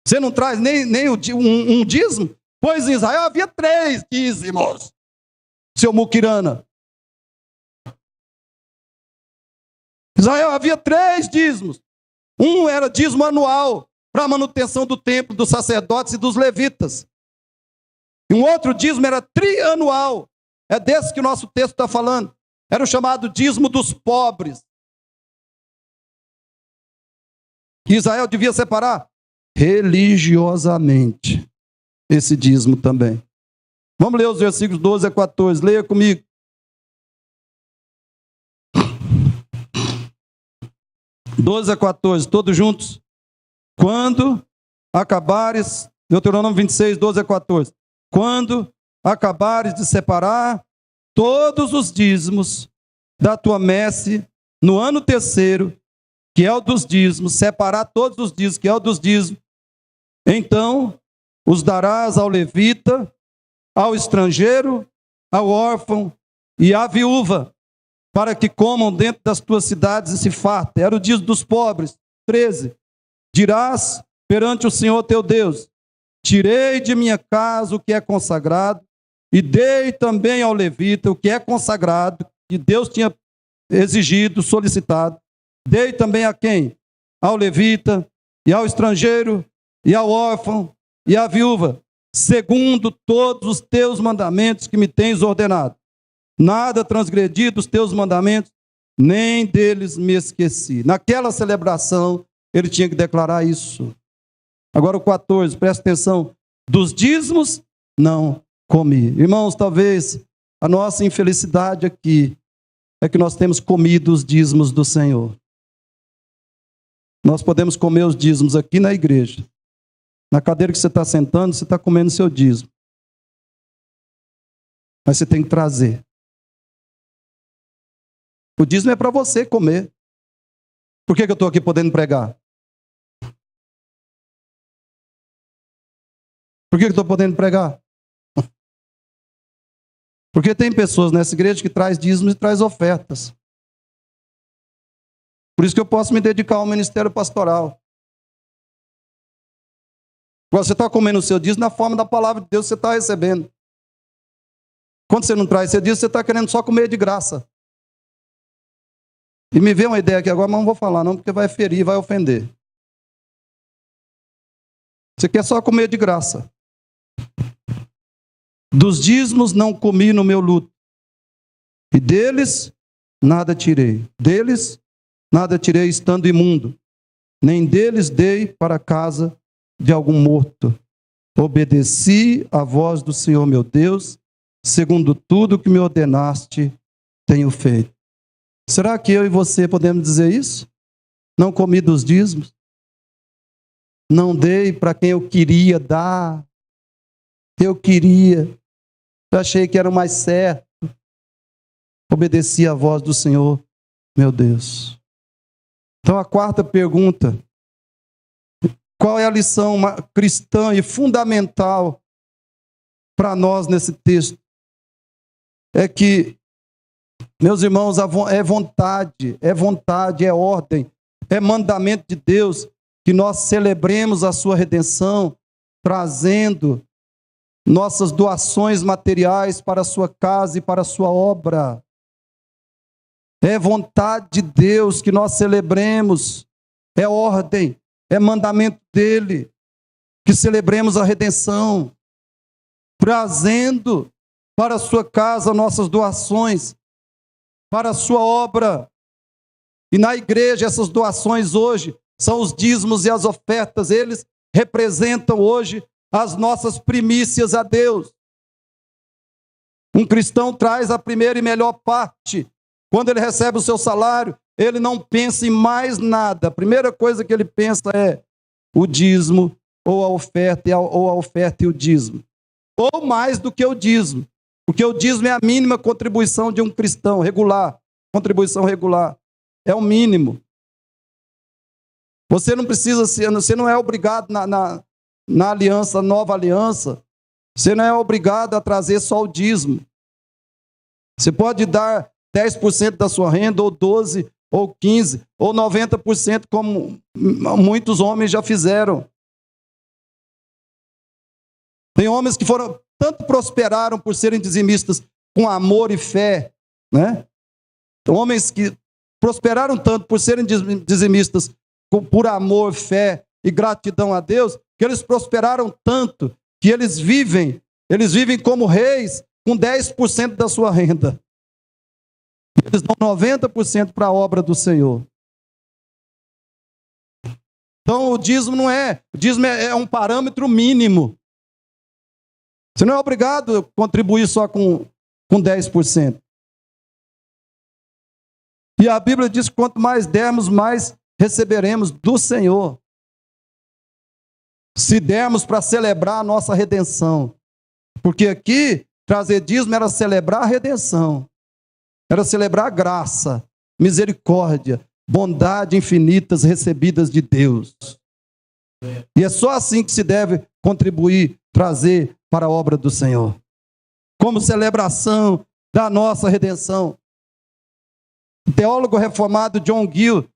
[SPEAKER 1] Você não traz nem um dízimo? Pois em Israel havia 3 dízimos, seu muquirana. Israel havia 3 dízimos. Um era dízimo anual, para a manutenção do templo, dos sacerdotes e dos levitas. E um outro dízimo era trianual. É desse que o nosso texto está falando. Era o chamado dízimo dos pobres. Que Israel devia separar religiosamente esse dízimo também. Vamos ler os versículos 12 a 14. Leia comigo. (12 a 14), todos juntos. Quando acabares, Deuteronômio 26, 12 a 14. Quando acabares de separar todos os dízimos da tua messe no ano terceiro, que é o dos dízimos, separar todos os dízimos, que é o dos dízimos, então os darás ao levita, ao estrangeiro, ao órfão e à viúva, para que comam dentro das tuas cidades e se fartem. Era o dízimo dos pobres. 13. Dirás perante o Senhor teu Deus: tirei de minha casa o que é consagrado, e dei também ao levita o que é consagrado, que Deus tinha exigido, solicitado. Dei também a quem? Ao levita, e ao estrangeiro, e ao órfão, e à viúva, segundo todos os teus mandamentos que me tens ordenado. Nada transgredi dos teus mandamentos, nem deles me esqueci. Naquela celebração, ele tinha que declarar isso. Agora o 14, presta atenção. Dos dízimos, não comi. Irmãos, talvez a nossa infelicidade aqui é que nós temos comido os dízimos do Senhor. Nós podemos comer os dízimos aqui na igreja. Na cadeira que você está sentando, você está comendo seu dízimo. Mas você tem que trazer. O dízimo é para você comer. Por que eu estou aqui podendo pregar? Por que eu estou podendo pregar? Porque tem pessoas nessa igreja que traz dízimos e traz ofertas. Por isso que eu posso me dedicar ao ministério pastoral. Agora, você está comendo o seu dízimo na forma da palavra de Deus que você está recebendo. Quando você não traz seu dízimo, você está querendo só comer de graça. E me veio uma ideia aqui agora, mas não vou falar não, porque vai ferir, vai ofender. Você quer só comer de graça. Dos dízimos não comi no meu luto, e deles nada tirei. Deles nada tirei estando imundo, nem deles dei para a casa de algum morto. Obedeci à voz do Senhor meu Deus, segundo tudo que me ordenaste, tenho feito. Será que eu e você podemos dizer isso? Não comi dos dízimos? Não dei para quem eu queria dar? Eu queria. Eu achei que era o mais certo. Obedeci à voz do Senhor, meu Deus. Então a quarta pergunta: qual é a lição cristã e fundamental para nós nesse texto? É que, meus irmãos, é vontade, é ordem, é mandamento de Deus que nós celebremos a sua redenção, trazendo nossas doações materiais para a sua casa e para a sua obra. É vontade de Deus que nós celebremos, é ordem, é mandamento dele, que celebremos a redenção, trazendo para a sua casa nossas doações, para a sua obra. E na igreja, essas doações hoje são os dízimos e as ofertas, eles representam hoje as nossas primícias a Deus. Um cristão traz a primeira e melhor parte. Quando ele recebe o seu salário, ele não pensa em mais nada. A primeira coisa que ele pensa é o dízimo, ou a oferta e o dízimo. Ou mais do que o dízimo. Porque o dízimo é a mínima contribuição de um cristão regular. Contribuição regular. É o mínimo. Você não precisa ser, você não é obrigado na aliança, nova aliança, você não é obrigado a trazer só o dízimo. Você pode dar 10% da sua renda, ou 12%, ou 15%, ou 90%, como muitos homens já fizeram. Tem homens que tanto prosperaram por serem dizimistas com amor e fé, né? Tem homens que prosperaram tanto por serem dizimistas por amor, fé e gratidão a Deus, que eles prosperaram tanto que eles vivem como reis com 10% da sua renda. Eles dão 90% para a obra do Senhor. Então o dízimo é um parâmetro mínimo. Você não é obrigado a contribuir só com 10%. E a Bíblia diz que quanto mais dermos, mais receberemos do Senhor. Se dermos para celebrar a nossa redenção. Porque aqui, trazer dízimo era celebrar a redenção. Era celebrar a graça, misericórdia, bondade infinitas recebidas de Deus. E é só assim que se deve contribuir, trazer para a obra do Senhor. Como celebração da nossa redenção. O teólogo reformado John Gill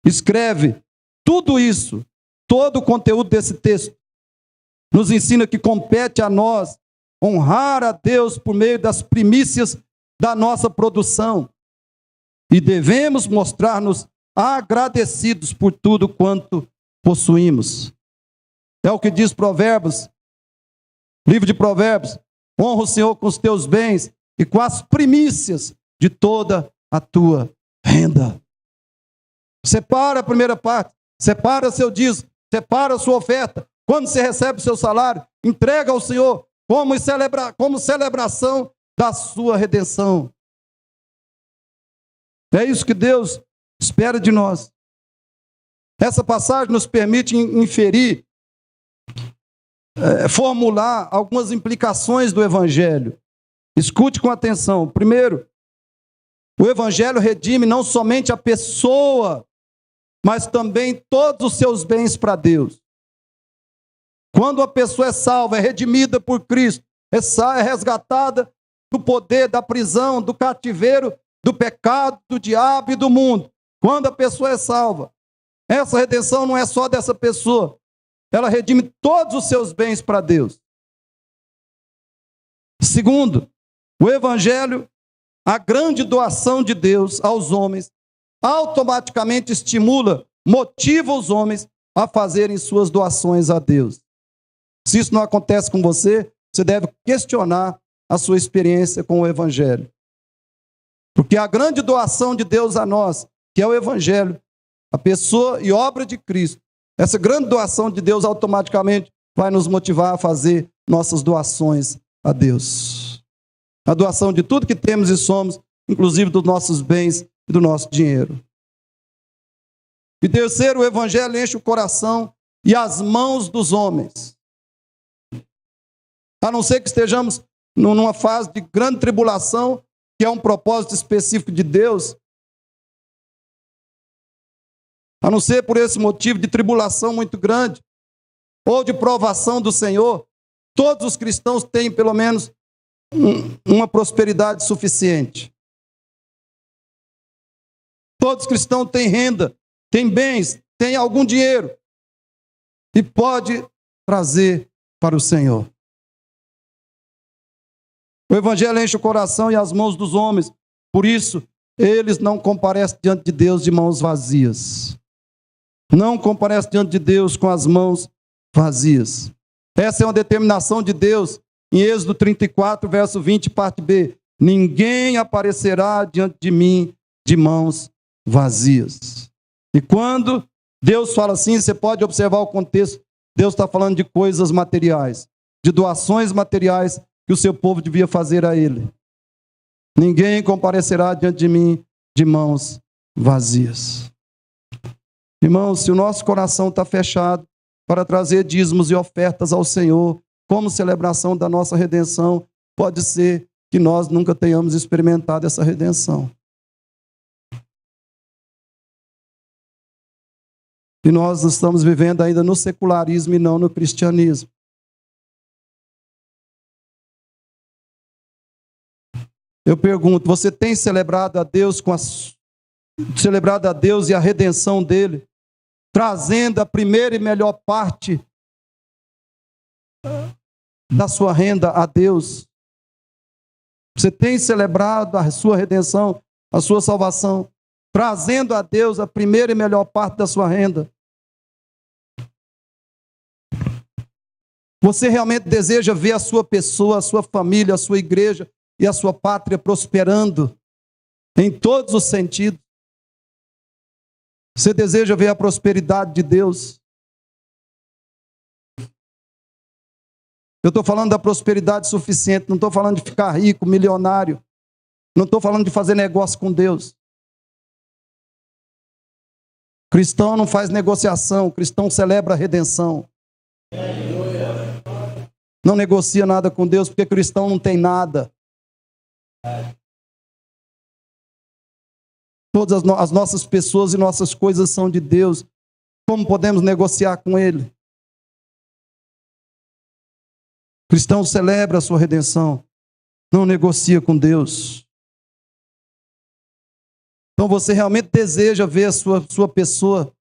[SPEAKER 1] escreve tudo isso, todo o conteúdo desse texto, nos ensina que compete a nós honrar a Deus por meio das primícias da nossa produção. E devemos mostrar-nos agradecidos por tudo quanto possuímos. É o que diz Provérbios, livro de Provérbios: honra o Senhor com os teus bens e com as primícias de toda a tua renda. Separa a primeira parte, separa seu dízimo, separa a sua oferta. Quando você recebe o seu salário, entrega ao Senhor como celebração da sua redenção. É isso que Deus espera de nós. Essa passagem nos permite inferir, formular algumas implicações do Evangelho. Escute com atenção. Primeiro, o Evangelho redime não somente a pessoa, mas também todos os seus bens para Deus. Quando a pessoa é salva, é redimida por Cristo, é resgatada do poder, da prisão, do cativeiro, do pecado, do diabo e do mundo. Quando a pessoa é salva, essa redenção não é só dessa pessoa, ela redime todos os seus bens para Deus. Segundo, o Evangelho, a grande doação de Deus aos homens, automaticamente estimula, motiva os homens a fazerem suas doações a Deus. Se isso não acontece com você, você deve questionar a sua experiência com o Evangelho. Porque a grande doação de Deus a nós, que é o Evangelho, a pessoa e obra de Cristo, essa grande doação de Deus automaticamente vai nos motivar a fazer nossas doações a Deus. A doação de tudo que temos e somos, inclusive dos nossos bens e do nosso dinheiro. E terceiro, o Evangelho enche o coração e as mãos dos homens. A não ser que estejamos numa fase de grande tribulação, que é um propósito específico de Deus. A não ser por esse motivo de tribulação muito grande, ou de provação do Senhor, todos os cristãos têm pelo menos uma prosperidade suficiente. Todos os cristãos têm renda, têm bens, têm algum dinheiro, e pode trazer para o Senhor. O Evangelho enche o coração e as mãos dos homens, por isso eles não comparecem diante de Deus de mãos vazias. Não comparecem diante de Deus com as mãos vazias. Essa é uma determinação de Deus em Êxodo 34, verso 20, parte B. Ninguém aparecerá diante de mim de mãos vazias. E quando Deus fala assim, você pode observar o contexto. Deus está falando de coisas materiais, de doações materiais que o seu povo devia fazer a ele. Ninguém comparecerá diante de mim de mãos vazias. Irmãos, se o nosso coração está fechado para trazer dízimos e ofertas ao Senhor, como celebração da nossa redenção, pode ser que nós nunca tenhamos experimentado essa redenção. E nós estamos vivendo ainda no secularismo e não no cristianismo. Eu pergunto, você tem celebrado a Deus celebrado a Deus e a redenção dele, trazendo a primeira e melhor parte da sua renda a Deus? Você tem celebrado a sua redenção, a sua salvação, trazendo a Deus a primeira e melhor parte da sua renda? Você realmente deseja ver a sua pessoa, a sua família, a sua igreja e a sua pátria prosperando em todos os sentidos? Você deseja ver a prosperidade de Deus? Eu estou falando da prosperidade suficiente, não estou falando de ficar rico, milionário, não estou falando de fazer negócio com Deus. Cristão não faz negociação, cristão celebra a redenção. Não negocia nada com Deus, porque cristão não tem nada. Todas as nossas pessoas e nossas coisas são de Deus. Como podemos negociar com Ele? Cristão celebra a sua redenção, não negocia com Deus. Então você realmente deseja ver a sua pessoa,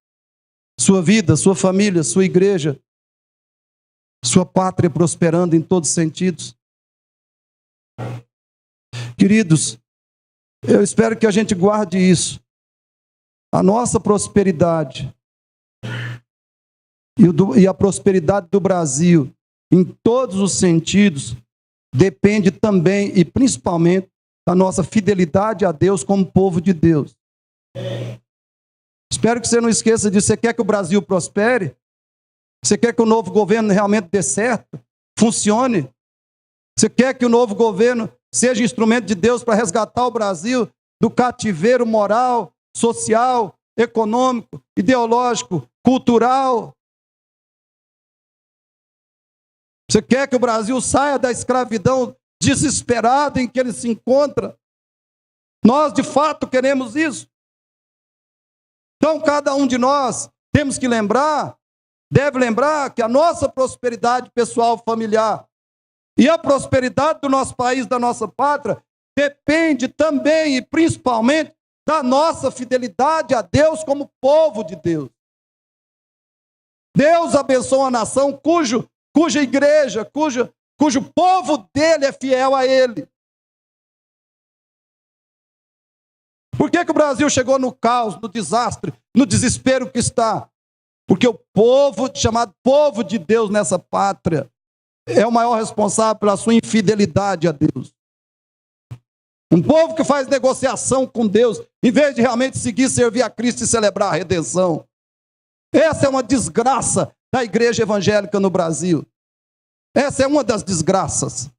[SPEAKER 1] sua vida, sua família, sua igreja, sua pátria prosperando em todos os sentidos? Queridos, eu espero que a gente guarde isso. A nossa prosperidade e a prosperidade do Brasil, em todos os sentidos, depende também e principalmente da nossa fidelidade a Deus como povo de Deus. Espero que você não esqueça disso. Você quer que o Brasil prospere? Você quer que o novo governo realmente dê certo? Funcione? Você quer que o novo governo seja instrumento de Deus para resgatar o Brasil do cativeiro moral, social, econômico, ideológico, cultural? Você quer que o Brasil saia da escravidão desesperada em que ele se encontra? Nós, de fato, queremos isso. Então, cada um de nós temos que deve lembrar que a nossa prosperidade pessoal, familiar e a prosperidade do nosso país, da nossa pátria, depende também e principalmente da nossa fidelidade a Deus como povo de Deus. Deus abençoa a nação cuja igreja, cujo povo dele é fiel a ele. Por que o Brasil chegou no caos, no desastre, no desespero que está? Porque o povo, chamado povo de Deus nessa pátria, é o maior responsável pela sua infidelidade a Deus. Um povo que faz negociação com Deus, em vez de realmente seguir, servir a Cristo e celebrar a redenção. Essa é uma desgraça da igreja evangélica no Brasil. Essa é uma das desgraças.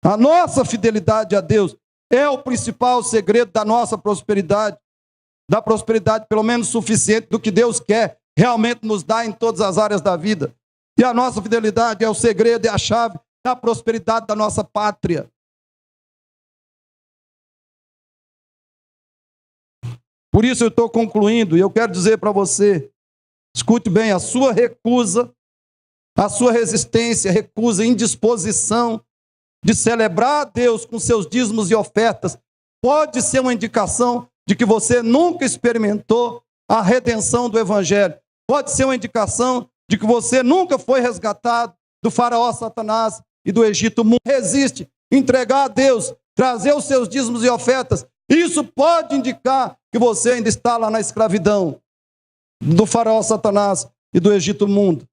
[SPEAKER 1] A nossa fidelidade a Deus é o principal segredo da nossa prosperidade, da prosperidade pelo menos suficiente do que Deus quer realmente nos dar em todas as áreas da vida. E a nossa fidelidade é o segredo e a chave da prosperidade da nossa pátria. Por isso eu estou concluindo e eu quero dizer para você, escute bem, a sua recusa, a sua resistência, recusa, indisposição de celebrar a Deus com seus dízimos e ofertas, pode ser uma indicação de que você nunca experimentou a redenção do Evangelho. Pode ser uma indicação de que você nunca foi resgatado do faraó Satanás e do Egito. O mundo resiste, entregar a Deus, trazer os seus dízimos e ofertas. Isso pode indicar que você ainda está lá na escravidão do faraó Satanás e do Egito mundo.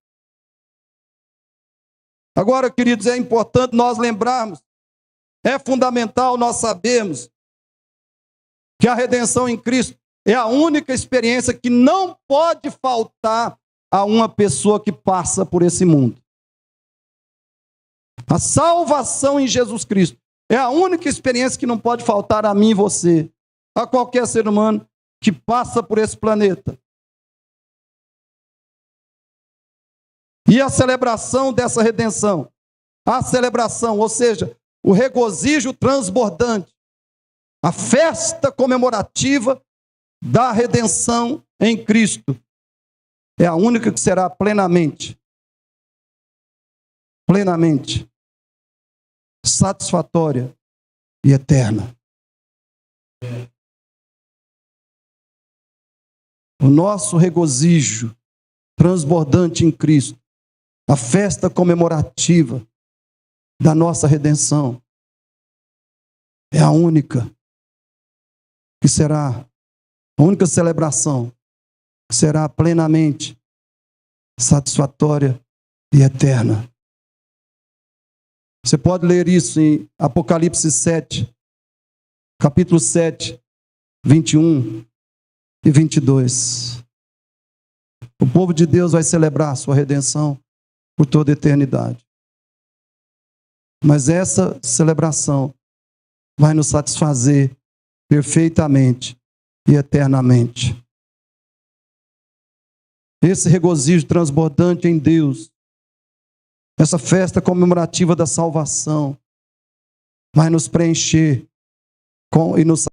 [SPEAKER 1] Agora, queridos, é importante nós lembrarmos, é fundamental nós sabermos que a redenção em Cristo é a única experiência que não pode faltar a uma pessoa que passa por esse mundo. A salvação em Jesus Cristo é a única experiência que não pode faltar a mim e você, a qualquer ser humano que passa por esse planeta. E a celebração dessa redenção, a celebração, ou seja, o regozijo transbordante, a festa comemorativa da redenção em Cristo é a única que será plenamente satisfatória e eterna. O nosso regozijo transbordante em Cristo, a festa comemorativa da nossa redenção, é a única que será, a única celebração que será plenamente satisfatória e eterna. Você pode ler isso em Apocalipse 7, capítulo 7, 21 e 22. O povo de Deus vai celebrar a sua redenção por toda a eternidade. Mas essa celebração vai nos satisfazer perfeitamente e eternamente. Esse regozijo transbordante em Deus, essa festa comemorativa da salvação, vai nos preencher e nos